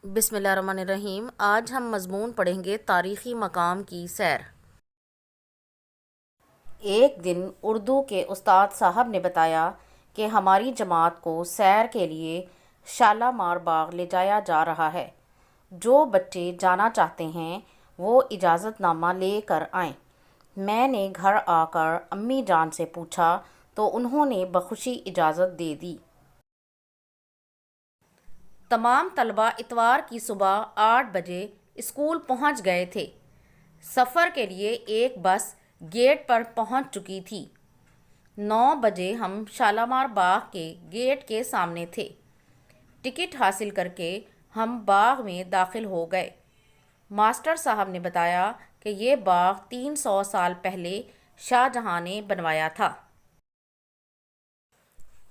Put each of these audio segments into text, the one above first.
بسم اللہ الرحمن الرحیم۔ آج ہم مضمون پڑھیں گے تاریخی مقام کی سیر۔ ایک دن اردو کے استاد صاحب نے بتایا کہ ہماری جماعت کو سیر کے لیے شالامار باغ لے جایا جا رہا ہے۔ جو بچے جانا چاہتے ہیں وہ اجازت نامہ لے کر آئیں۔ میں نے گھر آ کر امی جان سے پوچھا تو انہوں نے بخوشی اجازت دے دی۔ تمام طلبہ اتوار کی صبح 8 بجے اسکول پہنچ گئے تھے۔ سفر کے لیے ایک بس گیٹ پر پہنچ چکی تھی۔ 9 بجے ہم شالامار باغ کے گیٹ کے سامنے تھے۔ ٹکٹ حاصل کر کے ہم باغ میں داخل ہو گئے۔ ماسٹر صاحب نے بتایا کہ یہ باغ 300 سال پہلے شاہ جہاں نے بنوایا تھا۔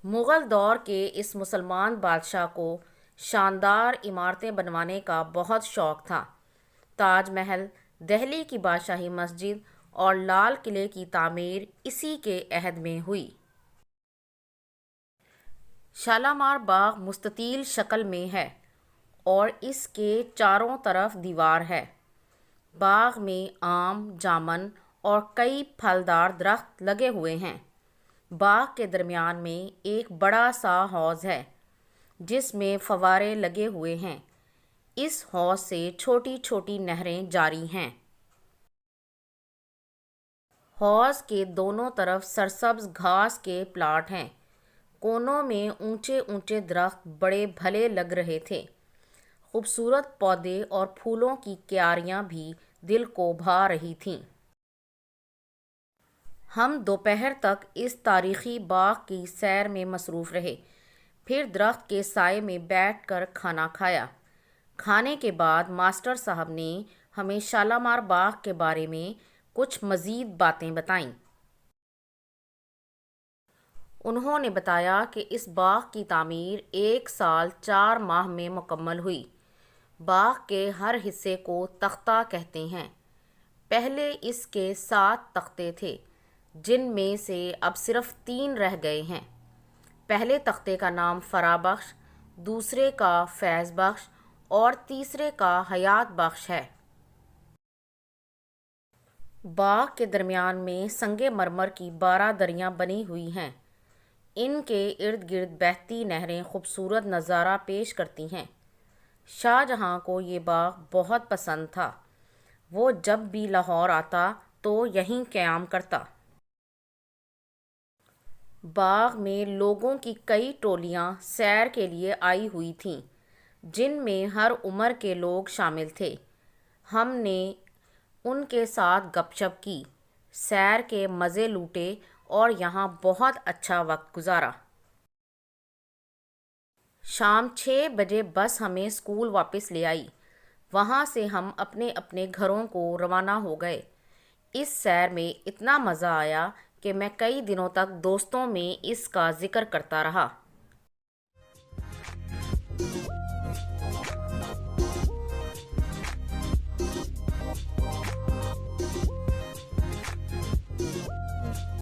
مغل دور کے اس مسلمان بادشاہ کو شاندار عمارتیں بنوانے کا بہت شوق تھا۔ تاج محل، دہلی کی بادشاہی مسجد اور لال قلعے کی تعمیر اسی کے عہد میں ہوئی۔ شالامار باغ مستطیل شکل میں ہے اور اس کے چاروں طرف دیوار ہے۔ باغ میں آم، جامن اور کئی پھلدار درخت لگے ہوئے ہیں۔ باغ کے درمیان میں ایک بڑا سا حوض ہے جس میں فوارے لگے ہوئے ہیں۔ اس حوض سے چھوٹی چھوٹی نہریں جاری ہیں۔ حوض کے دونوں طرف سرسبز گھاس کے پلاٹ ہیں۔ کونوں میں اونچے اونچے درخت بڑے بھلے لگ رہے تھے۔ خوبصورت پودے اور پھولوں کی کیاریاں بھی دل کو بھا رہی تھیں۔ ہم دوپہر تک اس تاریخی باغ کی سیر میں مصروف رہے، پھر درخت کے سائے میں بیٹھ کر کھانا کھایا۔ کھانے کے بعد ماسٹر صاحب نے ہمیں شالامار باغ کے بارے میں کچھ مزید باتیں بتائیں۔ انہوں نے بتایا کہ اس باغ کی تعمیر 1 سال 4 ماہ میں مکمل ہوئی۔ باغ کے ہر حصے کو تختہ کہتے ہیں۔ پہلے اس کے 7 تختے تھے جن میں سے اب صرف 3 رہ گئے ہیں۔ پہلے تختے کا نام فرابخش، دوسرے کا فیض بخش اور تیسرے کا حیات بخش ہے۔ باغ کے درمیان میں سنگ مرمر کی 12 دریاں بنی ہوئی ہیں۔ ان کے ارد گرد بہتی نہریں خوبصورت نظارہ پیش کرتی ہیں۔ شاہ جہاں کو یہ باغ بہت پسند تھا۔ وہ جب بھی لاہور آتا تو یہیں قیام کرتا۔ باغ میں لوگوں کی کئی ٹولیاں سیر کے لیے آئی ہوئی تھیں جن میں ہر عمر کے لوگ شامل تھے۔ ہم نے ان کے ساتھ گپ شپ کی، سیر کے مزے لوٹے اور یہاں بہت اچھا وقت گزارا۔ شام 6 بجے بس ہمیں اسکول واپس لے آئی۔ وہاں سے ہم اپنے اپنے گھروں کو روانہ ہو گئے۔ اس سیر میں اتنا مزہ آیا کہ میں کئی دنوں تک دوستوں میں اس کا ذکر کرتا رہا۔